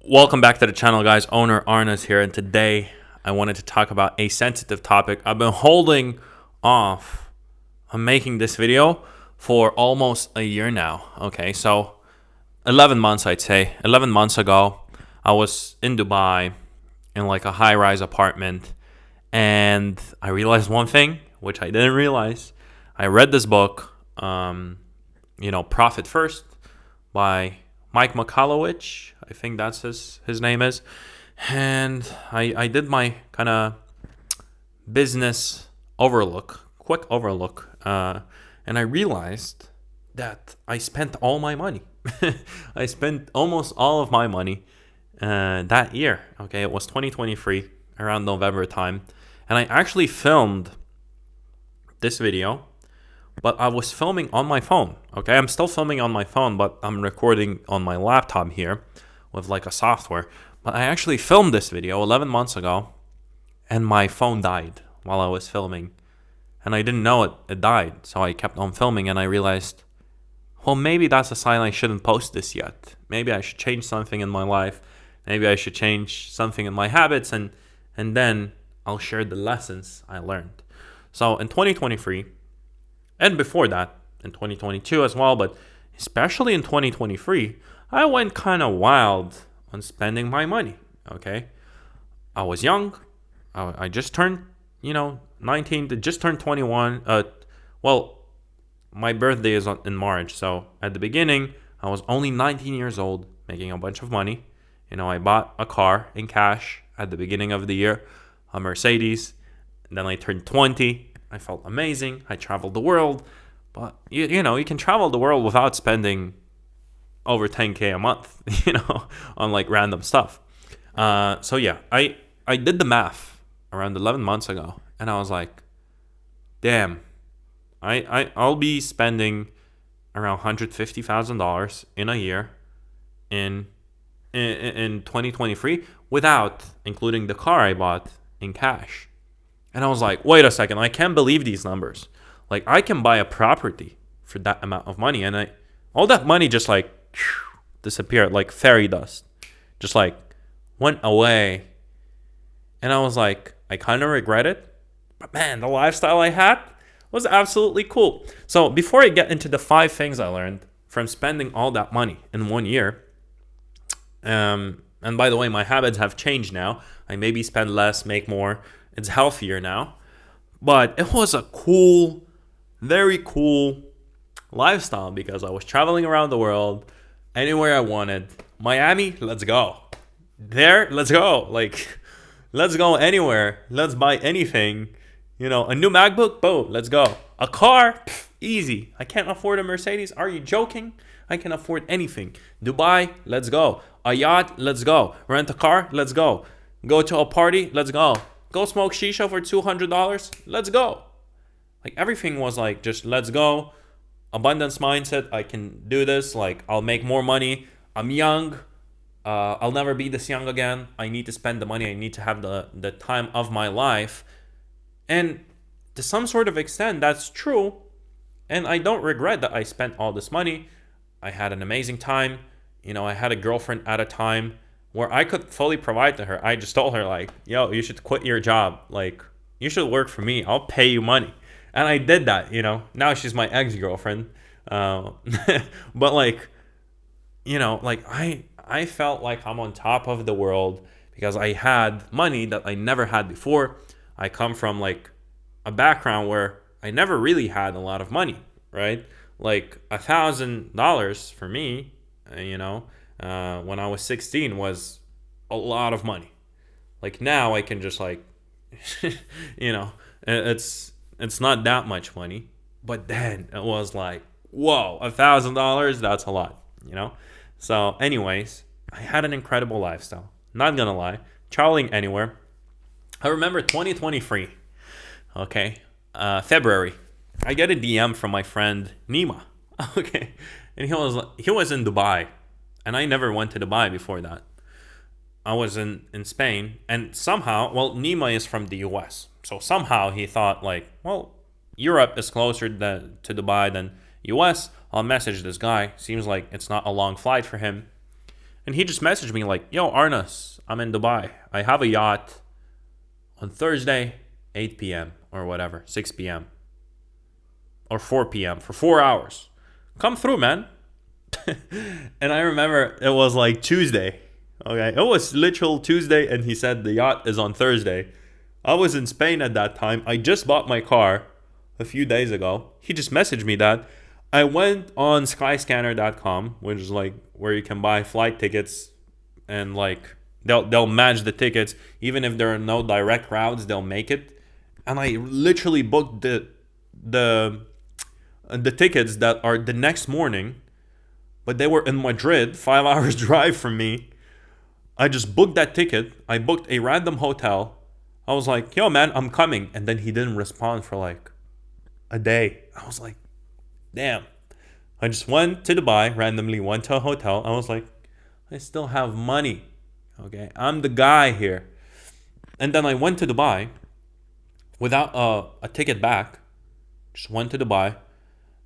Welcome back to the channel, guys. Owner Arna's here, and today I wanted to talk about a sensitive topic. I've been holding off on making this video for almost a year now. Okay, so 11 months, I'd say. 11 months ago, I was in Dubai in like a high-rise apartment, and I realized one thing, which I didn't realize. I read this book, Profit First by Mike Michalowicz, I think that's his name is. And I did my kind of business quick overlook, and I realized that I spent all my money. I spent almost all of my money that year. Okay, it was 2023, around November time. And I actually filmed this video, but I was filming on my phone. Okay, I'm still filming on my phone, but I'm recording on my laptop here with like a software. But I actually filmed this video 11 months ago, and my phone died while I was filming. And I didn't know it died, so I kept on filming, and I realized, well, maybe that's a sign I shouldn't post this yet. Maybe I should change something in my life. Maybe I should change something in my habits, and then I'll share the lessons I learned. So in 2023, and before that, in 2022 as well, but especially in 2023, I went kind of wild on spending my money, okay? I was young. I just turned, 19, just turned 21. My birthday is in March, so at the beginning, I was only 19 years old, making a bunch of money. I bought a car in cash at the beginning of the year, a Mercedes, and then I turned 20. I felt amazing. I traveled the world, but you can travel the world without spending over 10K a month, on like random stuff. I did the math around 11 months ago, and I was like, damn, I'll be spending around $150,000 in a year in 2023 without including the car I bought in cash. And I was like, wait a second, I can't believe these numbers. Like, I can buy a property for that amount of money. And all that money just like disappeared like fairy dust. Just like went away. And I was like, I kind of regret it. But man, the lifestyle I had was absolutely cool. So before I get into the 5 things I learned from spending all that money in 1 year, and by the way, my habits have changed now. I maybe spend less, make more. It's healthier now. But it was a cool, very cool lifestyle because I was traveling around the world, anywhere I wanted. Miami, let's go. There, let's go. Like, let's go anywhere. Let's buy anything. A new MacBook, boom, let's go. A car, easy. I can't afford a Mercedes. Are you joking? I can afford anything. Dubai, let's go. A yacht, let's go. Rent a car, let's go. Go to a party, let's go. Go smoke shisha for $200, let's go. Like, everything was like, just let's go. Abundance mindset, I can do this. Like, I'll make more money. I'm young. I'll never be this young again. I need to spend the money. I need to have the time of my life. And to some sort of extent, that's true. And I don't regret that I spent all this money. I had an amazing time. I had a girlfriend at a time where I could fully provide to her. I just told her, like, yo, you should quit your job. Like, you should work for me. I'll pay you money. And I did that, Now she's my ex-girlfriend. But like, I felt like I'm on top of the world because I had money that I never had before. I come from like a background where I never really had a lot of money, right? Like $1,000 for me, when I was 16 was a lot of money. Like, now I can just like, it's not that much money, but then it was like, whoa, $1,000, that's a lot, So anyways, I had an incredible lifestyle. Not gonna lie, traveling anywhere. I remember 2023, okay, February. I get a DM from my friend Nima, okay, and he was in Dubai, and I never went to Dubai before that. I was in Spain, and somehow, Nima is from the US, so somehow he thought like, Europe is closer to Dubai than US. I'll message this guy. Seems like it's not a long flight for him. And he just messaged me like, yo, Arnas, I'm in Dubai. I have a yacht on Thursday, 8 p.m. or whatever, 6 p.m. or 4 p.m. for 4 hours. Come through, man. And I remember it was like Tuesday. Okay, it was literal Tuesday, and he said the yacht is on Thursday. I was in Spain at that time. I just bought my car a few days ago. He just messaged me that. I went on skyscanner.com, which is like where you can buy flight tickets, and like they'll match the tickets even if there are no direct routes. They'll make it, and I literally booked the tickets that are the next morning, but they were in Madrid, 5 hours drive from me. I just booked that ticket. I booked a random hotel. I was like, yo, man, I'm coming. And then he didn't respond for like a day. I was like, damn. I just went to Dubai, randomly went to a hotel. I was like, I still have money. Okay, I'm the guy here. And then I went to Dubai without a ticket back. Just went to Dubai.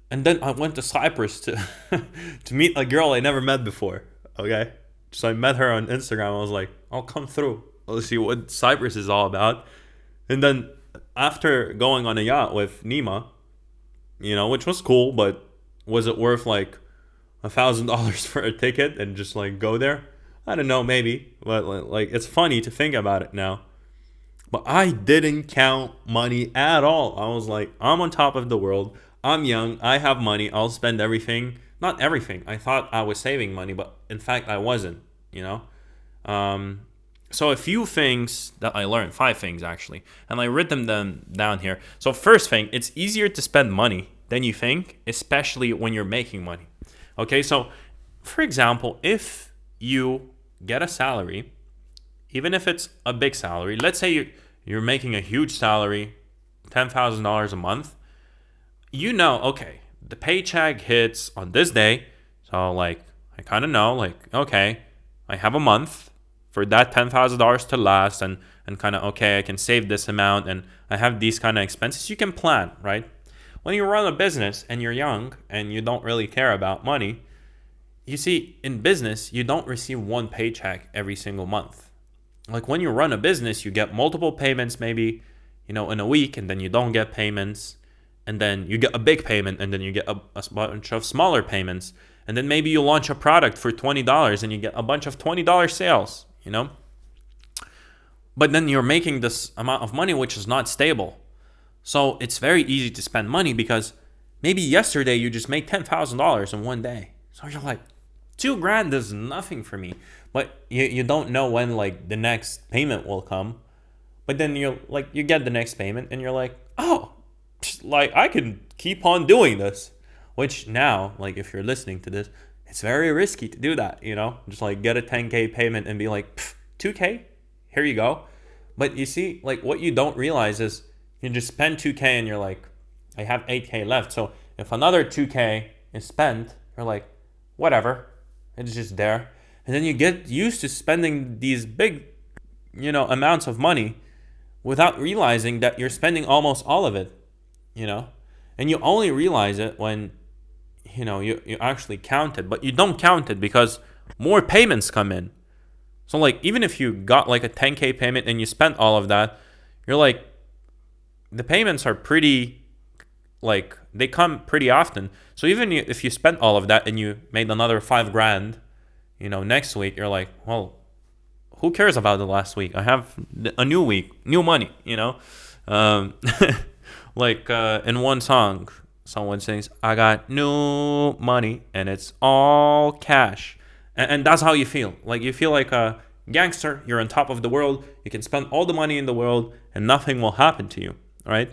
And then I went to Cyprus to to meet a girl I never met before. Okay, so I met her on Instagram. I was like, I'll come through. Let's see what Cyprus is all about. And then after going on a yacht with Nima, which was cool, but was it worth like $1,000 for a ticket and just like go there? I don't know, maybe, but like it's funny to think about it now. But I didn't count money at all. I was like, I'm on top of the world. I'm young. I have money. I'll spend everything. Not everything. I thought I was saving money, but in fact, I wasn't, So a few things that I learned, 5 things actually, and I written them down here. So first thing, it's easier to spend money than you think, especially when you're making money. Okay, so for example, if you get a salary, even if it's a big salary, let's say you're making a huge salary, $10,000 a month, okay, the paycheck hits on this day. So like, I kind of know, like, okay, I have a month for that $10,000 to last, and kind of, okay, I can save this amount, and I have these kind of expenses. You can plan, right? When you run a business and you're young and you don't really care about money, you see, in business, you don't receive one paycheck every single month. Like when you run a business, you get multiple payments maybe, in a week, and then you don't get payments, and then you get a big payment, and then you get a bunch of smaller payments, and then maybe you launch a product for $20 and you get a bunch of $20 sales, But then you're making this amount of money which is not stable. So it's very easy to spend money because maybe yesterday you just made $10,000 in one day. So you're like, $2,000 is nothing for me. But you don't know when like the next payment will come. But then you get the next payment and you're like, oh, like I can keep on doing this. Which now, like if you're listening to this, it's very risky to do that, Just like get a 10K payment and be like, 2K, here you go. But you see, like what you don't realize is you just spend 2K and you're like, I have 8K left. So if another 2K is spent, you're like, whatever, it's just there. And then you get used to spending these big, amounts of money without realizing that you're spending almost all of it, And you only realize it when, you actually count it. But you don't count it because more payments come in. So like even if you got like a 10K payment and you spent all of that, you're like, the payments are pretty, like they come pretty often. So even if you spent all of that and you made another $5,000, next week, you're like, well, who cares about the last week? I have a new week, new money, Like in one song, someone sings, I got new money and it's all cash. And that's how you feel. Like you feel like a gangster. You're on top of the world. You can spend all the money in the world and nothing will happen to you, right?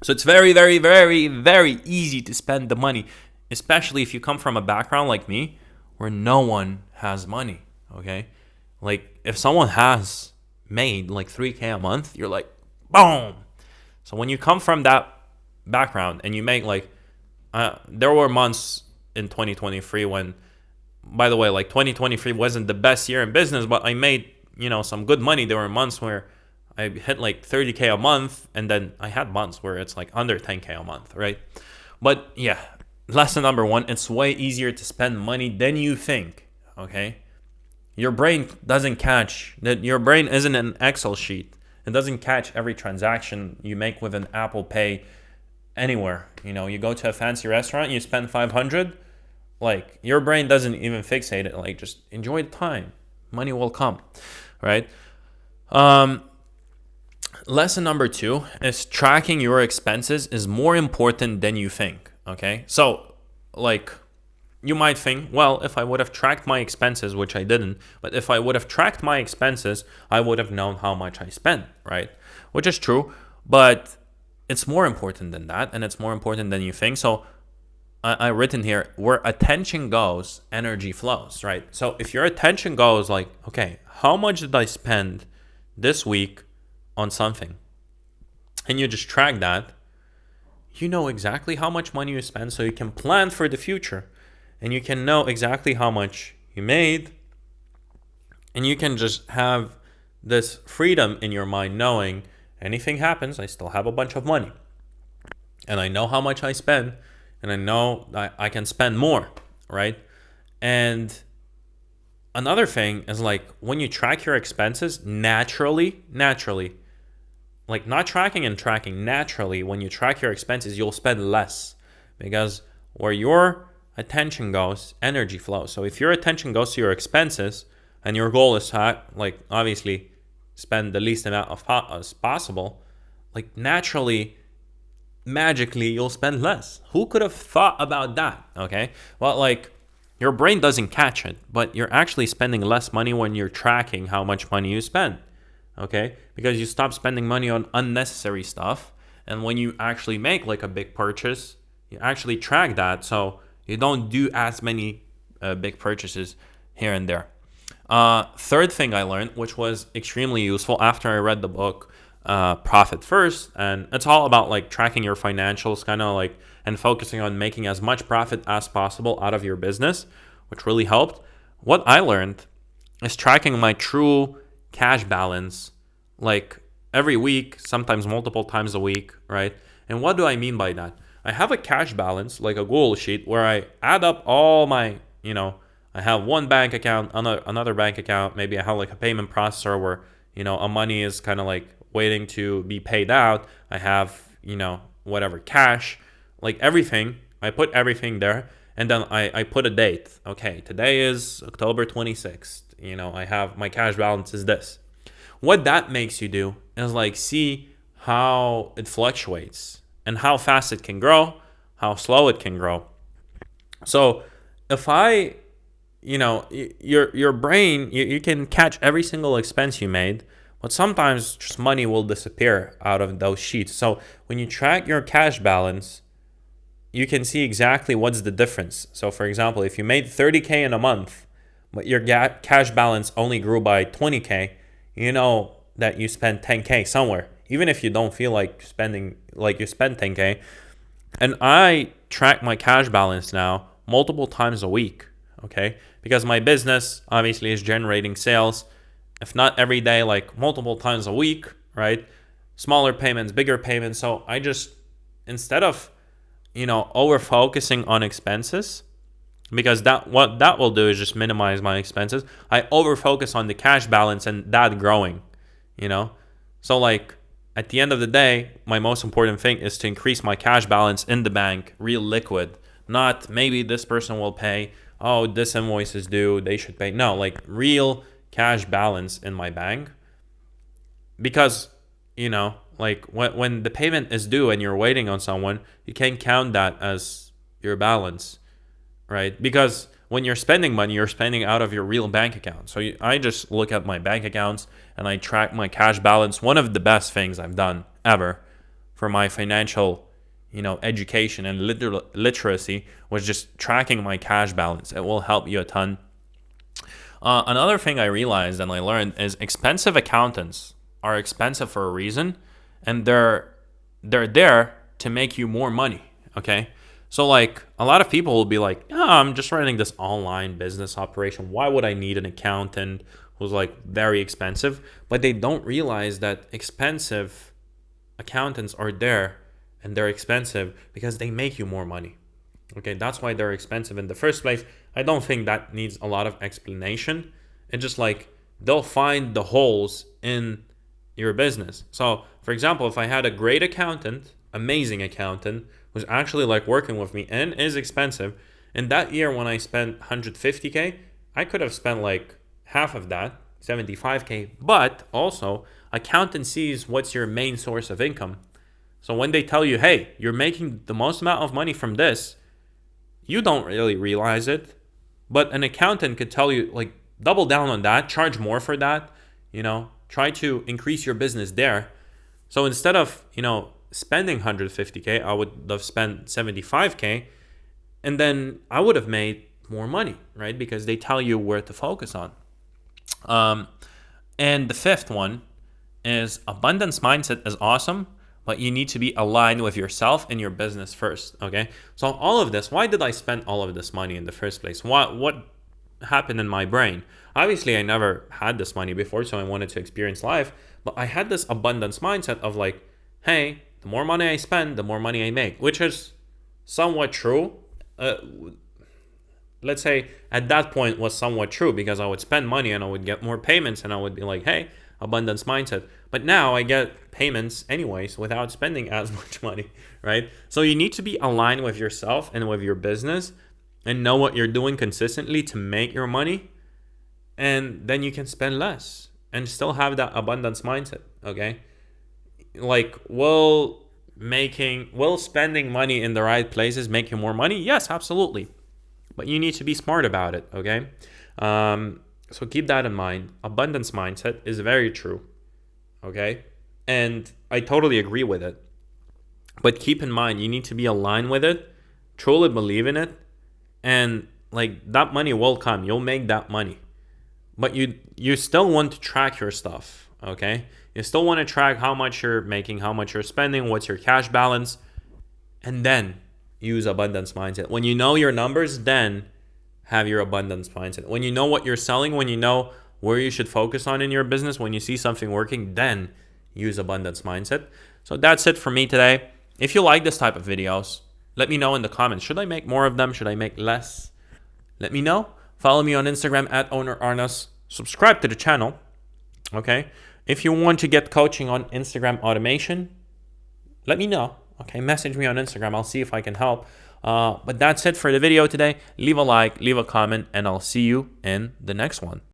So it's very, very, very, very easy to spend the money, especially if you come from a background like me where no one has money, okay? Like if someone has made like 3K a month, you're like, boom. So when you come from that background and you make like, there were months in 2023 when, by the way, like 2023 wasn't the best year in business, but I made, some good money. There were months where I hit like 30K a month, and then I had months where it's like under 10K a month, right? But yeah, lesson number 1, it's way easier to spend money than you think, okay? your brain doesn't catch that. Your brain isn't an Excel sheet. It doesn't catch every transaction you make with an Apple Pay anywhere. You go to a fancy restaurant, you spend 500. Like, your brain doesn't even fixate it. Like, just enjoy the time. Money will come, right? Lesson number 2 is tracking your expenses is more important than you think. Okay, so like, you might think, well, if I would have tracked my expenses, which I didn't, but if I would have tracked my expenses, I would have known how much I spent, right? Which is true, but it's more important than that, and it's more important than you think. So I written here, where attention goes, energy flows, right? So if your attention goes like, okay, how much did I spend this week on something? And you just track that, you know exactly how much money you spend, so you can plan for the future. And you can know exactly how much you made. And you can just have this freedom in your mind, knowing anything happens, I still have a bunch of money. And I know how much I spend. And I know I can spend more, right? And another thing is, like, when you track your expenses, naturally, like, not tracking and tracking, naturally, when you track your expenses, you'll spend less, because where your attention goes, energy flows. So if your attention goes to your expenses and your goal is to, like, obviously spend the least amount of as possible, like, naturally, magically, you'll spend less. Who could have thought about that? Okay, well, like, your brain doesn't catch it, but you're actually spending less money when you're tracking how much money you spend. Okay, because you stop spending money on unnecessary stuff, and when you actually make, like, a big purchase, you actually track that, so you don't do as many big purchases here and there. Third thing I learned, which was extremely useful after I read the book, Profit First, and it's all about, like, tracking your financials, kind of like, and focusing on making as much profit as possible out of your business, which really helped. What I learned is tracking my true cash balance, like, every week, sometimes multiple times a week, right? And what do I mean by that? I have a cash balance, like a Google sheet, where I add up all my, I have one bank account, another bank account, maybe I have, like, a payment processor where, a money is kind of, like, waiting to be paid out. I have, whatever, cash, like, everything. I put everything there, and then I put a date. Okay, today is October 26th. I have my cash balance is this. What that makes you do is, like, see how it fluctuates and how fast it can grow, how slow it can grow. So if your brain, you can catch every single expense you made, but sometimes just money will disappear out of those sheets. So when you track your cash balance, you can see exactly what's the difference. So for example, if you made 30K in a month, but your cash balance only grew by 20K, you know that you spent 10K somewhere, even if you don't feel like spending, like, you spent 10K. And I track my cash balance now multiple times a week, okay? Because my business obviously is generating sales, if not every day, like, multiple times a week, right? Smaller payments, bigger payments. So I just, instead of, over focusing on expenses, because what that will do is just minimize my expenses, I over focus on the cash balance and that growing, So, like, at the end of the day, my most important thing is to increase my cash balance in the bank, real liquid, not maybe this person will pay, oh, this invoice is due, they should pay. No, like, real cash balance in my bank. Because, like, when the payment is due and you're waiting on someone, you can't count that as your balance, right? Because when you're spending money, you're spending out of your real bank account. So I just look at my bank accounts and I track my cash balance. One of the best things I've done ever for my financial, education and literacy was just tracking my cash balance. It will help you a ton. Another thing I realized and I learned is expensive accountants are expensive for a reason, and they're there to make you more money, okay? So, like, a lot of people will be like, I'm just running this online business operation. Why would I need an accountant who's, like, very expensive? But they don't realize that expensive accountants are there, and they're expensive because they make you more money. Okay, that's why they're expensive in the first place. I don't think that needs a lot of explanation. and just like they'll find the holes in your business. So, for example, if I had a great accountant, amazing accountant, who's actually like working with me and is expensive, and that year when I spent 150K, I could have spent like half of that, 75K. But also, accountant sees what's your main source of income. So when they tell you, hey, you're making the most amount of money from this, you don't really realize it. But an accountant could tell you, like, double down on that, charge more for that, try to increase your business there. So instead of, spending 150K, I would have spent 75K, and then I would have made more money, right? Because they tell you where to focus on. And the fifth one is abundance mindset is awesome, but you need to be aligned with yourself and your business first, okay? So all of this, why did I spend all of this money in the first place? What happened in my brain? Obviously, I never had this money before, so I wanted to experience life, but I had this abundance mindset of like, hey, the more money I spend, the more money I make, which is somewhat true. Let's say at that point was somewhat true because I would spend money and I would get more payments and I would be like, hey, abundance mindset. But now I get payments anyways without spending as much money, right? So you need to be aligned with yourself and with your business and know what you're doing consistently to make your money. And then you can spend less and still have that abundance mindset, okay? Like, will spending money in the right places make you more money? Yes, absolutely. But you need to be smart about it, okay? So keep that in mind. Abundance mindset is very true, okay? And I totally agree with it. But keep in mind, you need to be aligned with it, truly believe in it, and like that money will come. You'll make that money. But you still want to track your stuff, okay? You still want to track how much you're making, how much you're spending, what's your cash balance, and then use abundance mindset. When you know your numbers, then have your abundance mindset. When you know what you're selling, when you know where you should focus on in your business, when you see something working, then use abundance mindset. So that's it for me today. If you like this type of videos, let me know in the comments. Should I make more of them? Should I make less? Let me know. Follow me on Instagram at ownerarnas. Subscribe to the channel. Okay. If you want to get coaching on Instagram automation, let me know. Okay, message me on Instagram. I'll see if I can help. But that's it for the video today. Leave a like, leave a comment, and I'll see you in the next one.